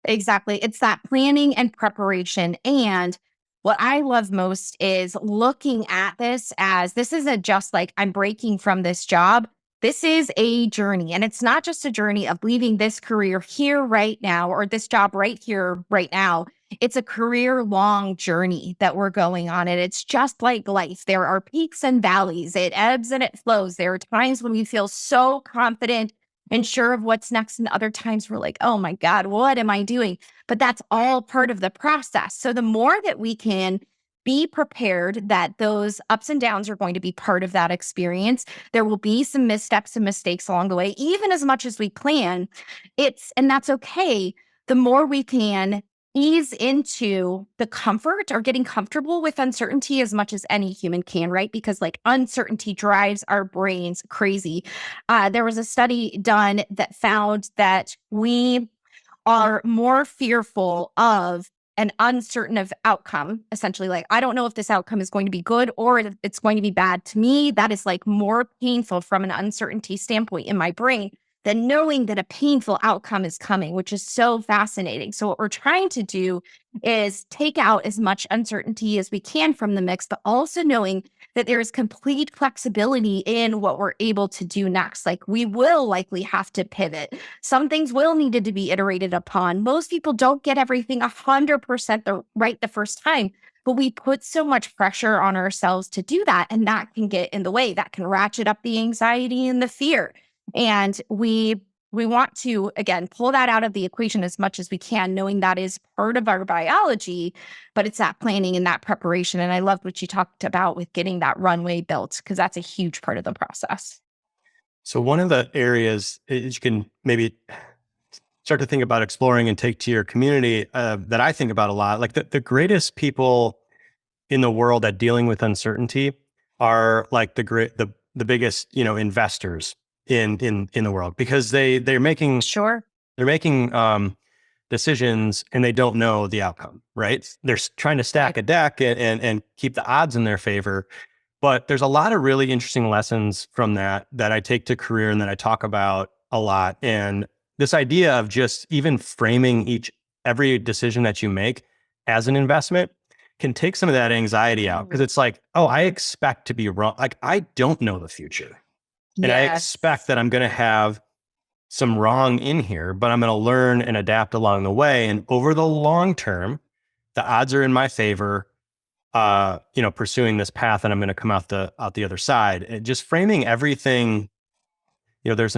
Exactly. It's that planning and preparation. And what I love most is looking at this as, this isn't just like I'm breaking from this job. This is a journey. And it's not just a journey of leaving this career here right now, or this job right here right now. It's a career-long journey that we're going on. And it's just like life. There are peaks and valleys. It ebbs and it flows. There are times when we feel so confident and sure of what's next, and other times we're like, oh my God, what am I doing? But that's all part of the process. So the more that we can be prepared that those ups and downs are going to be part of that experience, there will be some missteps and mistakes along the way, even as much as we plan. And that's okay. The more we can ease into the comfort, or getting comfortable with uncertainty as much as any human can, right? Because like uncertainty drives our brains crazy. There was a study done that found that we are more fearful of an uncertain of outcome, essentially like, I don't know if this outcome is going to be good or if it's going to be bad. To me, that is like more painful from an uncertainty standpoint in my brain than knowing that a painful outcome is coming, which is so fascinating. So what we're trying to do is take out as much uncertainty as we can from the mix, but also knowing that there is complete flexibility in what we're able to do next. Like, we will likely have to pivot. Some things will need to be iterated upon. Most people don't get everything 100% right the first time, but we put so much pressure on ourselves to do that, and that can get in the way. That can ratchet up the anxiety and the fear. And we want to, again, pull that out of the equation as much as we can, knowing that is part of our biology, but it's that planning and that preparation. And I loved what you talked about with getting that runway built, because that's a huge part of the process. So one of the areas is you can maybe start to think about exploring and take to your community that I think about a lot, like the greatest people in the world at dealing with uncertainty are like the biggest, investors in the world, because they're making decisions and they don't know the outcome, right? They're trying to stack a deck and keep the odds in their favor. But there's a lot of really interesting lessons from that I take to career and that I talk about a lot. And this idea of just even framing every decision that you make as an investment can take some of that anxiety out, because it's like, oh, I expect to be wrong. Like, I don't know the future. And I expect that I'm going to have some wrong in here, but I'm going to learn and adapt along the way. And over the long term, the odds are in my favor, pursuing this path, and I'm going to come out the other side. And just framing everything, there's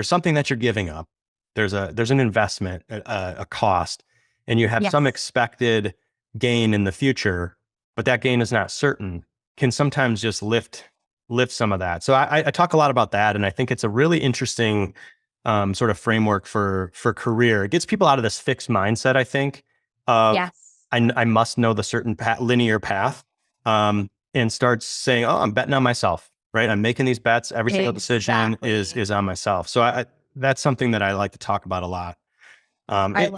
something that you're giving up. There's an investment, a cost, and you have some expected gain in the future, but that gain is not certain, can sometimes just lift some of that. So I talk a lot about that. And I think it's a really interesting sort of framework for career. It gets people out of this fixed mindset, I think, of I must know the certain linear path, and starts saying, oh, I'm betting on myself, right? I'm making these bets. Every single decision is on myself. So that's something that I like to talk about a lot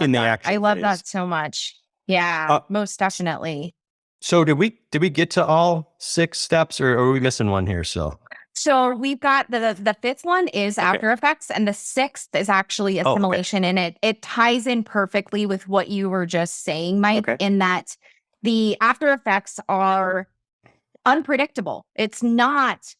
in the action I love phase. that so much. Yeah, most definitely. So did we get to all 6 steps, or are we missing one here? So we've got the fifth one is After Effects, and the sixth is actually assimilation. And it ties in perfectly with what you were just saying, Mike, in that the After Effects are unpredictable. It's not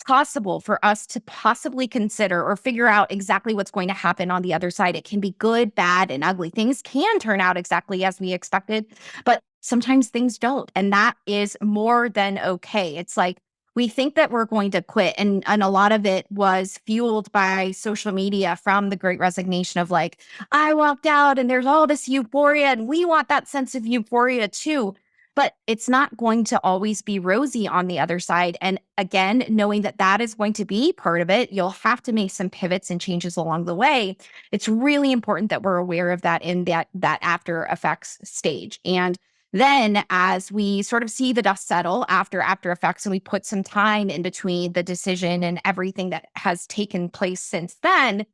possible for us to possibly consider or figure out exactly what's going to happen on the other side. It can be good, bad, and ugly. Things can turn out exactly as we expected, but sometimes things don't. And that is more than okay. It's like, we think that we're going to quit. And a lot of it was fueled by social media from the Great Resignation of like, I walked out and there's all this euphoria and we want that sense of euphoria too. But it's not going to always be rosy on the other side. And again, knowing that that is going to be part of it, you'll have to make some pivots and changes along the way. It's really important that we're aware of that in that After Effects stage. And then as we sort of see the dust settle after Effects, and we put some time in between the decision and everything that has taken place since then,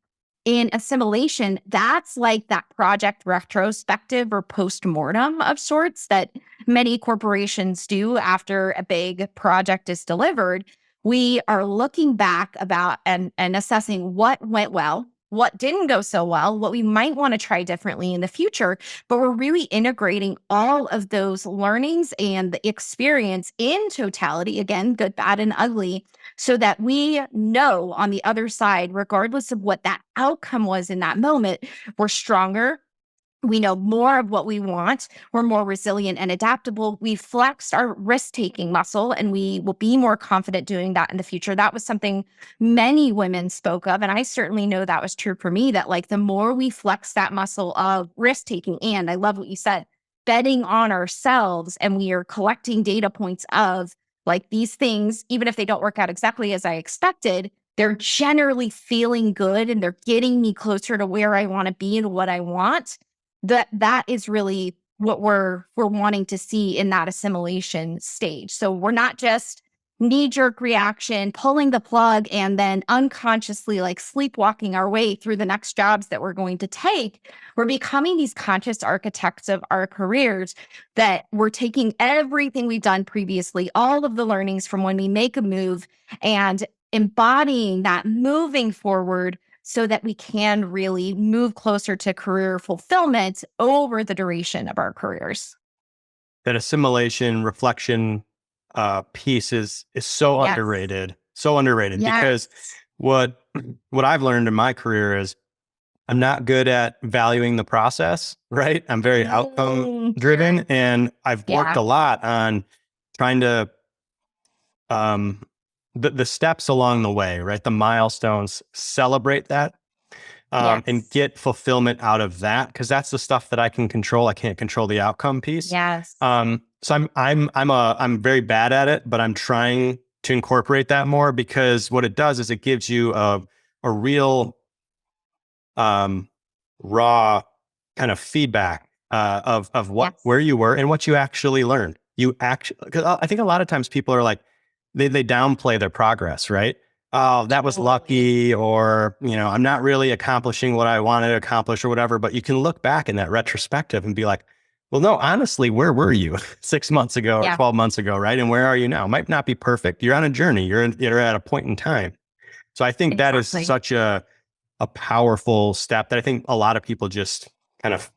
in assimilation, that's like that project retrospective or post-mortem of sorts that many corporations do after a big project is delivered. We are looking back about and assessing what went well, what didn't go so well, what we might want to try differently in the future. But we're really integrating all of those learnings and the experience in totality, again, good, bad, and ugly, so that we know on the other side, regardless of what that outcome was in that moment, we're stronger. We know more of what we want. We're more resilient and adaptable. We flexed our risk-taking muscle, and we will be more confident doing that in the future. That was something many women spoke of. And I certainly know that was true for me, that like the more we flex that muscle of risk-taking, and I love what you said, betting on ourselves, and we are collecting data points of like these things, even if they don't work out exactly as I expected, they're generally feeling good and they're getting me closer to where I want to be and what I want. That is really what we're wanting to see in that assimilation stage. So we're not just knee-jerk reaction, pulling the plug, and then unconsciously like sleepwalking our way through the next jobs that we're going to take. We're becoming these conscious architects of our careers, that we're taking everything we've done previously, all of the learnings from when we make a move, and embodying that moving forward so that we can really move closer to career fulfillment over the duration of our careers. That assimilation, reflection piece is so Yes. underrated. So underrated because Yes. what I've learned in my career is I'm not good at valuing the process, right? I'm very outcome driven, and I've worked Yeah. a lot on trying to um the steps along the way, right? The milestones, celebrate that, and Yes. get fulfillment out of that, because that's the stuff that I can control. I can't control the outcome piece. Yes. So I'm very bad at it, but I'm trying to incorporate that more, because what it does is it gives you a real raw kind of feedback of what Yes. where you were and what you actually learned. You actually, because I think a lot of times people are like, they downplay their progress, right? Oh, that was Totally. lucky, or I'm not really accomplishing what I wanted to accomplish, or whatever. But you can look back in that retrospective and be like, well, no, honestly, where were you 6 months ago or Yeah. 12 months ago, right? And where are you now? It might not be perfect. You're on a journey. You're at a point in time. So I think that is Exactly. such a powerful step that I think a lot of people just kind of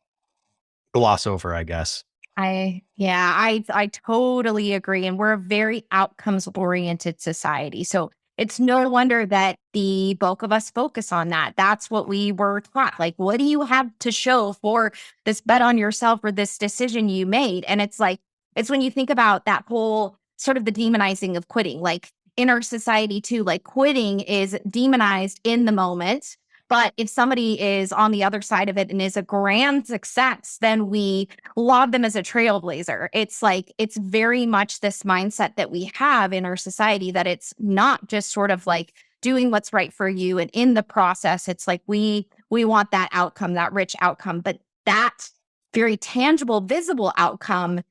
gloss over, I guess. I totally agree. And we're a very outcomes oriented society. So it's no wonder that the bulk of us focus on that. That's what we were taught. Like, what do you have to show for this bet on yourself or this decision you made? And it's like, it's when you think about that whole sort of the demonizing of quitting, like in our society too, like quitting is demonized in the moment. But if somebody is on the other side of it and is a grand success, then we laud them as a trailblazer. It's like, it's very much this mindset that we have in our society that it's not just sort of like doing what's right for you. And in the process, it's like we want that outcome, that rich outcome. But that very tangible, visible outcome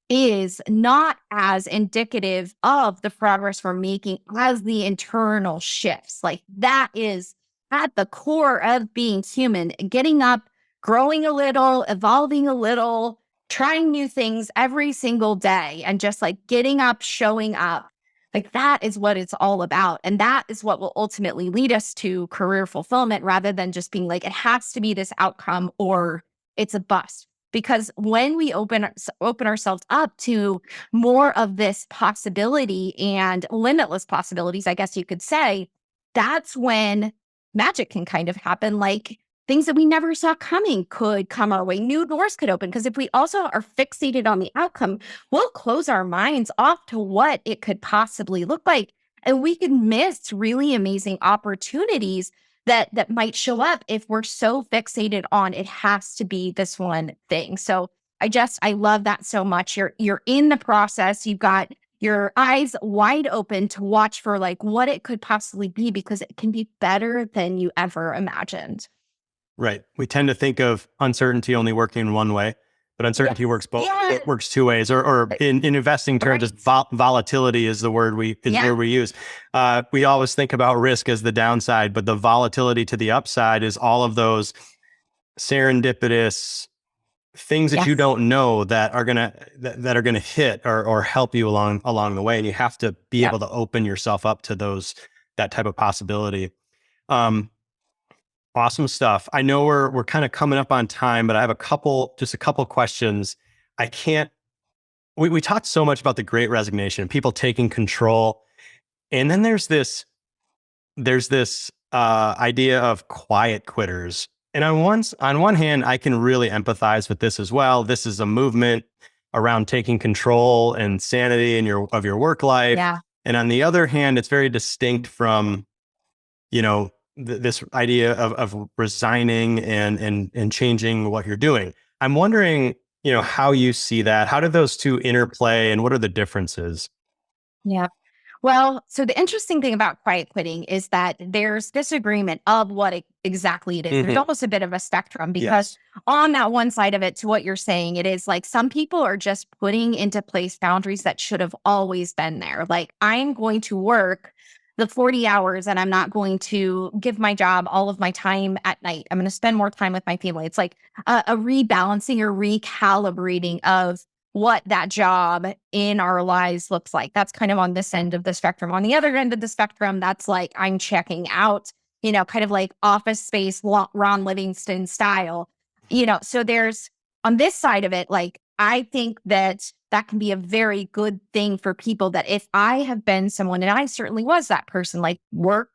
is not as indicative of the progress we're making as the internal shifts. Like that is at the core of being human, getting up, growing a little, evolving a little, trying new things every single day, and just like getting up, showing up. Like that is what it's all about. And that is what will ultimately lead us to career fulfillment rather than just being like, it has to be this outcome or it's a bust. Because when we open ourselves up to more of this possibility and limitless possibilities, I guess you could say, that's when magic can kind of happen. Like things that we never saw coming could come our way. New doors could open. Because if we also are fixated on the outcome, we'll close our minds off to what it could possibly look like. And we could miss really amazing opportunities that might show up if we're so fixated on it has to be this one thing. So I love that so much. You're in the process. You've got your eyes wide open to watch for like what it could possibly be, because it can be better than you ever imagined. Right. We tend to think of uncertainty only working one way, but uncertainty works both. Yeah. It works two ways, or in investing terms, just volatility is the word we use. We always think about risk as the downside, but the volatility to the upside is all of those serendipitous things that you don't know that are gonna hit or help you along the way, and you have to be able to open yourself up to that type of possibility. Awesome stuff. I know we're kind of coming up on time, but I have a couple questions. I can't. We talked so much about the Great Resignation, people taking control, and then there's this idea of quiet quitters. And on one hand, I can really empathize with this as well. This is a movement around taking control and sanity of your work life. Yeah. And on the other hand, it's very distinct from, this idea of resigning and changing what you're doing. I'm wondering, how you see that. How do those two interplay, and what are the differences? Yeah. Well, so the interesting thing about quiet quitting is that there's disagreement of what exactly it is. There's almost a bit of a spectrum, because on that one side of it, to what you're saying, it is like some people are just putting into place boundaries that should have always been there. Like, I'm going to work the 40 hours and I'm not going to give my job all of my time at night. I'm going to spend more time with my family. It's like a rebalancing or recalibrating of what that job in our lives looks like. That's kind of on this end of the spectrum. On the other end of the spectrum, that's like, I'm checking out. kind of like Office Space, Ron Livingston style, so there's on this side of it, like, I think that can be a very good thing for people, that if I have been someone, and I certainly was that person, like, work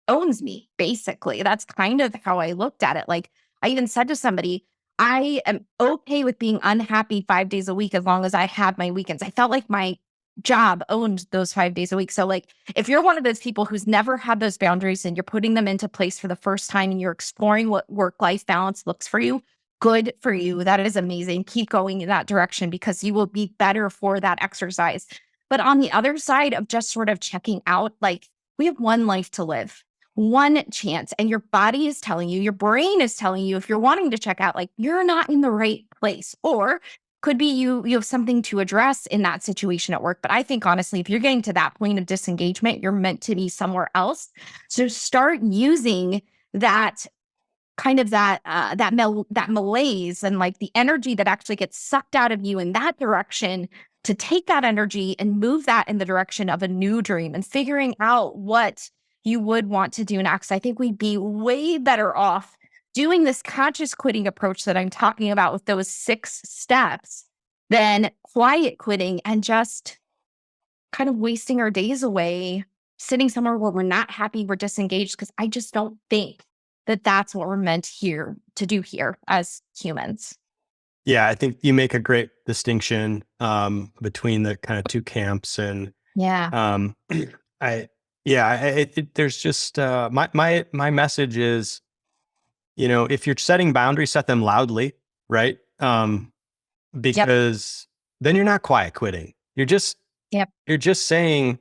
owns me, basically. That's kind of how I looked at it. Like, I even said to somebody, I am okay with being unhappy 5 days a week as long as I have my weekends. I felt like my job owned those 5 days a week. So, like, if you're one of those people who's never had those boundaries and you're putting them into place for the first time and you're exploring what work-life balance looks for you, good for you. That is amazing. Keep going in that direction, because you will be better for that exercise. But on the other side of just sort of checking out, like, we have one life to live, one chance, and your body is telling you, your brain is telling you, if you're wanting to check out, like, you're not in the right place. Or could be you have something to address in that situation at work. But I think, honestly, if you're getting to that point of disengagement, you're meant to be somewhere else. So start using that kind of that malaise and, like, the energy that actually gets sucked out of you in that direction, to take that energy and move that in the direction of a new dream and figuring out what you would want to do next. I think we'd be way better off doing this conscious quitting approach that I'm talking about with those 6 steps than quiet quitting and just kind of wasting our days away, sitting somewhere where we're not happy, we're disengaged, because I just don't think that that's what we're meant here to do here as humans. Yeah, I think you make a great distinction between the kind of two camps, and Yeah. there's just my message is, if you're setting boundaries, set them loudly, right? Yep. Because then you're not quiet quitting. Yep. You're just saying,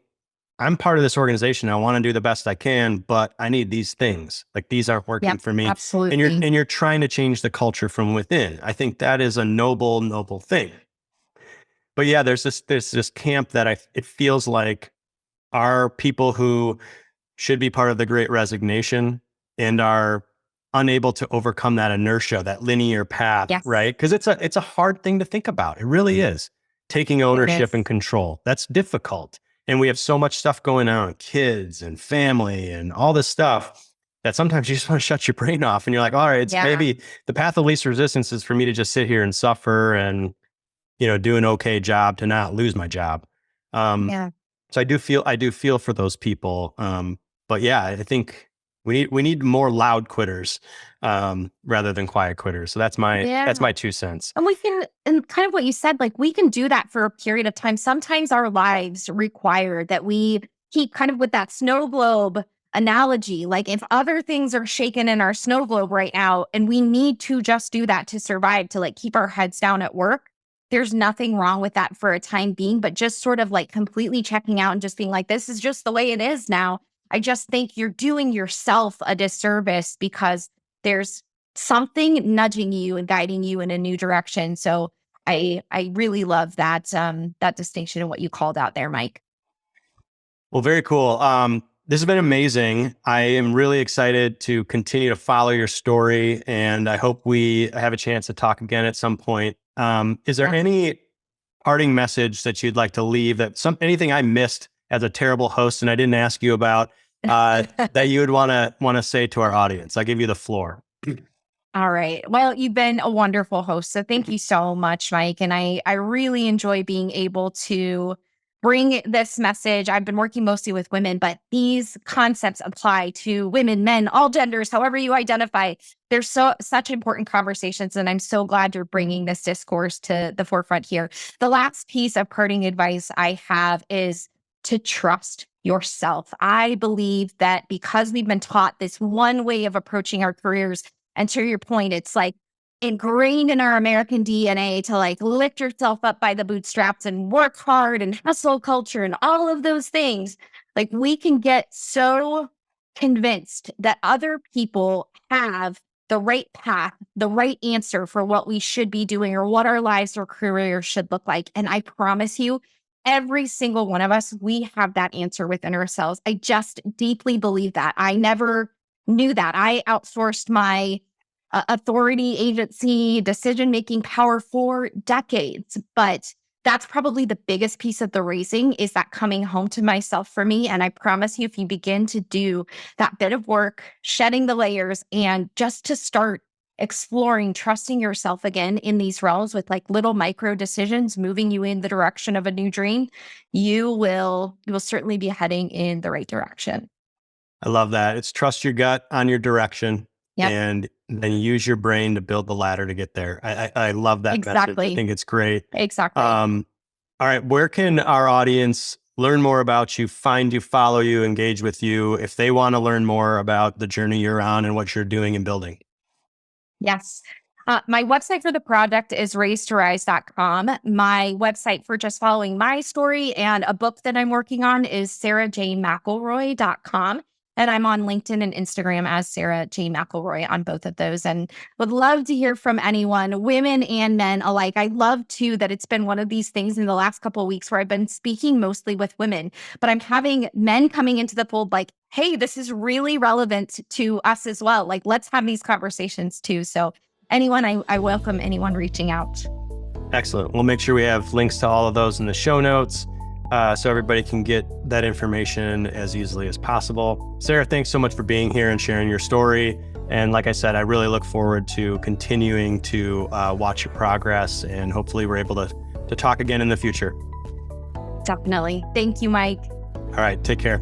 I'm part of this organization. I want to do the best I can, but I need these things. Like, these aren't working Yep. for me. Absolutely. And you're trying to change the culture from within. I think that is a noble thing. But yeah, there's this camp that it feels like are people who should be part of the Great Resignation and are unable to overcome that inertia, that linear path, Yes. right? Because it's a hard thing to think about. It really is. Taking ownership and control. That's difficult. And we have so much stuff going on, kids and family and all this stuff, that sometimes you just want to shut your brain off, and you're like, all right, maybe the path of least resistance is for me to just sit here and suffer and, do an okay job to not lose my job. So I do feel for those people. But yeah, I think we need more loud quitters rather than quiet quitters. So that's my 2 cents. And and kind of what you said, like, we can do that for a period of time. Sometimes our lives require that we keep kind of with that snow globe analogy. Like, if other things are shaken in our snow globe right now, and we need to just do that to survive, to, like, keep our heads down at work, there's nothing wrong with that for a time being. But just sort of, like, completely checking out and just being like, this is just the way it is now. I just think you're doing yourself a disservice, because there's something nudging you and guiding you in a new direction. So I really love that distinction and what you called out there, Mike. Well, very cool. This has been amazing. I am really excited to continue to follow your story, and I hope we have a chance to talk again at some point. Is there any parting message that you'd like to leave, anything I missed as a terrible host and I didn't ask you about, that you would want to say to our audience? I'll give you the floor. All right. Well, you've been a wonderful host. So thank you so much, Mike. And I really enjoy being able to bring this message. I've been working mostly with women, but these concepts apply to women, men, all genders, however you identify. There's such important conversations, and I'm so glad you're bringing this discourse to the forefront here. The last piece of parting advice I have is to trust yourself. I believe that because we've been taught this one way of approaching our careers, and to your point, it's like ingrained in our American DNA to, like, lift yourself up by the bootstraps and work hard and hustle culture and all of those things. Like, we can get so convinced that other people have the right path, the right answer for what we should be doing or what our lives or careers should look like. And I promise you, every single one of us, we have that answer within ourselves. I just deeply believe that. I never knew that. I outsourced my authority, agency, decision-making power for decades. But that's probably the biggest piece of the raising, is that coming home to myself for me. And I promise you, if you begin to do that bit of work, shedding the layers, and just to start exploring, trusting yourself again in these realms with like little micro decisions, moving you in the direction of a new dream, you will certainly be heading in the right direction. I love that. It's trust your gut on your direction Yep, and then use your brain to build the ladder to get there. I love that message. I exactly. think it's great. Exactly. All right. Where can our audience learn more about you, find you, follow you, engage with you if they want to learn more about the journey you're on and what you're doing and building? Yes. My website for the project is raisedtorise.com. My website for just following my story and a book that I'm working on is sarahjmcelroy.com. And I'm on LinkedIn and Instagram as Sara J. McElroy on both of those. And would love to hear from anyone, women and men alike. I love too that it's been one of these things in the last couple of weeks where I've been speaking mostly with women, but I'm having men coming into the fold like, hey, this is really relevant to us as well. Like, let's have these conversations too. So anyone, I welcome anyone reaching out. Excellent. We'll make sure we have links to all of those in the show notes so everybody can get that information as easily as possible. Sara, thanks so much for being here and sharing your story. And like I said, I really look forward to continuing to watch your progress, and hopefully we're able to talk again in the future. Definitely. Thank you, Mike. All right. Take care.